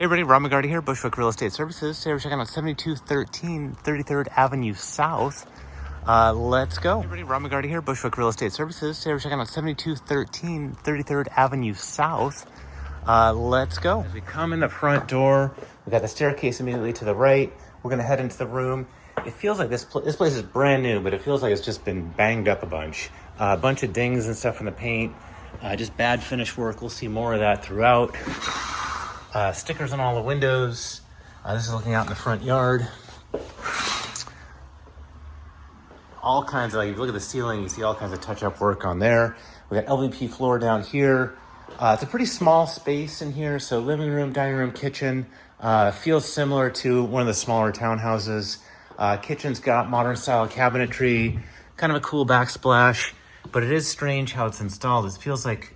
Hey everybody, Rob McGarty here, Bushwick Real Estate Services. Today we're checking out 7213 33rd Avenue South. Let's go. Hey everybody, Rob McGarty here, Bushwick Real Estate Services. Today we're checking out 7213 33rd Avenue South. Let's go. As we come in the front door, we got the staircase immediately to the right. We're gonna head into the room. It feels like this place is brand new, but it feels like it's just been banged up a bunch. A bunch of dings and stuff in the paint. Just bad finish work. We'll see more of that throughout. Stickers on all the windows. This is looking out in the front yard. All kinds of, like, if you look at the ceiling, you see all kinds of touch-up work on there. We got LVP floor down here. It's a pretty small space in here, so living room, dining room, kitchen. Feels similar to one of the smaller townhouses. Kitchen's got modern style cabinetry, kind of a cool backsplash, but it is strange how it's installed. It feels like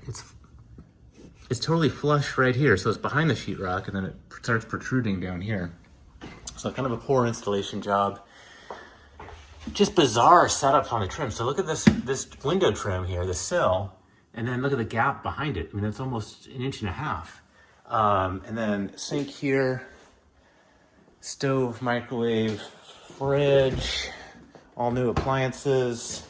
it's totally flush right here. So it's behind the sheetrock and then it starts protruding down here. So kind of a poor installation job. Just bizarre setup on the trim. So look at this window trim here, the sill, and then look at the gap behind it. I mean, that's almost 1.5 inches. And then sink here, stove, microwave, fridge, all new appliances,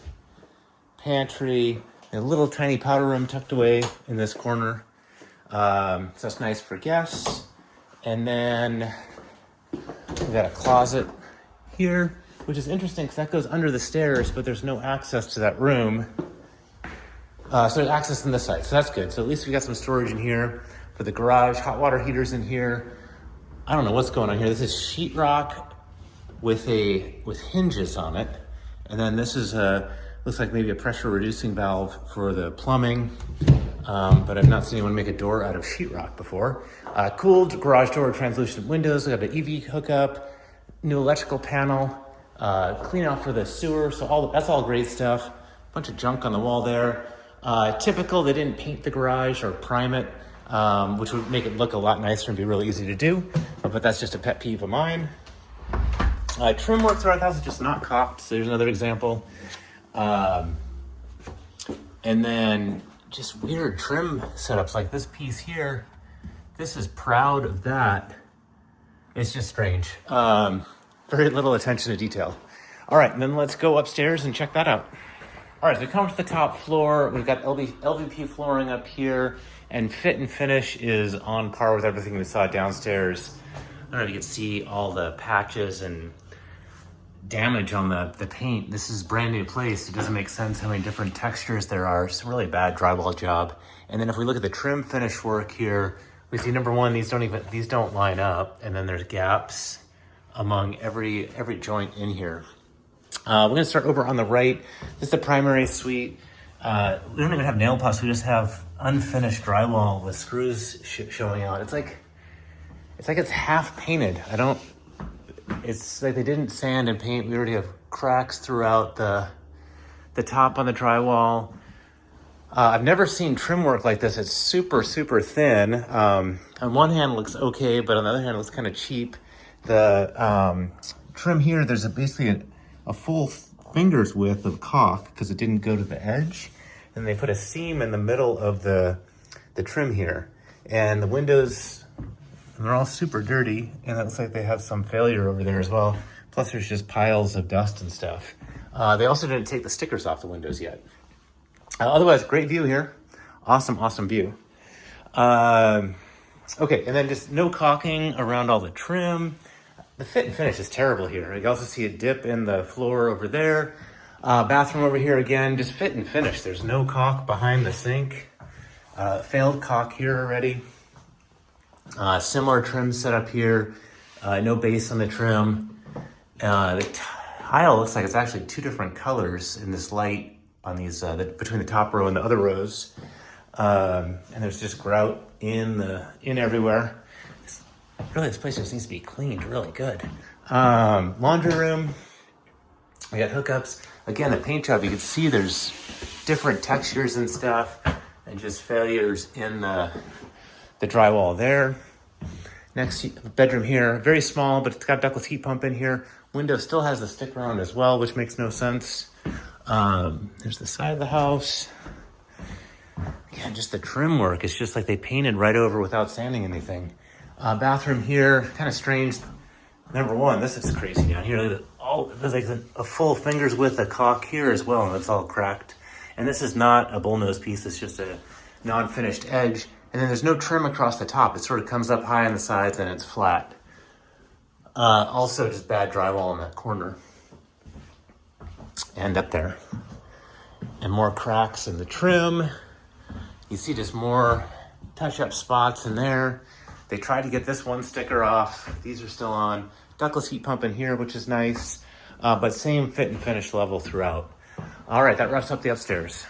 pantry, a little tiny powder room tucked away in this corner. So that's nice for guests. And then we got a closet here, which is interesting because that goes under the stairs, but there's no access to that room. So there's access on this side, so that's good. So at least we got some storage in here for the garage. Hot water heaters in here. I don't know what's going on here. This is sheetrock with hinges on it, and then this is looks like maybe a pressure reducing valve for the plumbing. But I've not seen anyone make a door out of sheetrock before. Cooled garage door, translucent windows. We got the EV hookup, new electrical panel, clean out for the sewer. So that's all great stuff. Bunch of junk on the wall there. Typical, they didn't paint the garage or prime it, which would make it look a lot nicer and be really easy to do. But that's just a pet peeve of mine. Trim work throughout the house is just not caulked. So there's another example. And then just weird trim setups like this piece here. This is proud of that. It's just strange. Very little attention to detail. All right, and then let's go upstairs and check that out. All right, so we come to the top floor. We've got LVP flooring up here, and fit and finish is on par with everything we saw downstairs. I don't know if you can see all the patches and damage on the paint. This is brand new place. It doesn't make sense how many different textures there are. It's a really bad drywall job. And then if we look at the trim finish work here, we see number one, these don't line up, and then there's gaps among every joint in here. We're gonna start over on the right. This is the primary suite. We don't even have nail polish. We just have unfinished drywall with screws showing out. It's like it's half painted. It's like they didn't sand and paint. We already have cracks throughout the top on the drywall. I've never seen trim work like this. It's super, super thin. On one hand it looks okay, but on the other hand it looks kind of cheap. The trim here, there's basically a full finger's width of caulk because it didn't go to the edge. And they put a seam in the middle of the trim here. And the windows, and they're all super dirty, and it looks like they have some failure over there as well. Plus there's just piles of dust and stuff. They also didn't take the stickers off the windows yet. Otherwise, great view here. Awesome, awesome view. Okay, and then just no caulking around all the trim. The fit and finish is terrible here. You can also see a dip in the floor over there. Bathroom over here again, just fit and finish. There's no caulk behind the sink. Failed caulk here already. Similar trim setup here, no base on the trim. The tile looks like it's actually two different colors in this light on these between the top row and the other rows. And there's just grout in everywhere. Really, this place just needs to be cleaned really good. Laundry room, we got hookups. Again, the paint job, you can see there's different textures and stuff, and just failures in the drywall there. Next bedroom here, very small, but it's got a ductless heat pump in here. Window still has the stick around as well, which makes no sense. There's the side of the house. Again, just the trim work. It's just like they painted right over without sanding anything. Bathroom here, kind of strange. Number one, this is crazy down here. Look at it. Oh, there's like a full finger's width of caulk here as well, and it's all cracked. And this is not a bullnose piece, it's just a non-finished edge. And then there's no trim across the top. It sort of comes up high on the sides and it's flat. Also just bad drywall in that corner. And up there. And more cracks in the trim. You see just more touch-up spots in there. They tried to get this one sticker off. These are still on. Ductless heat pump in here, which is nice. But same fit and finish level throughout. All right, that wraps up the upstairs.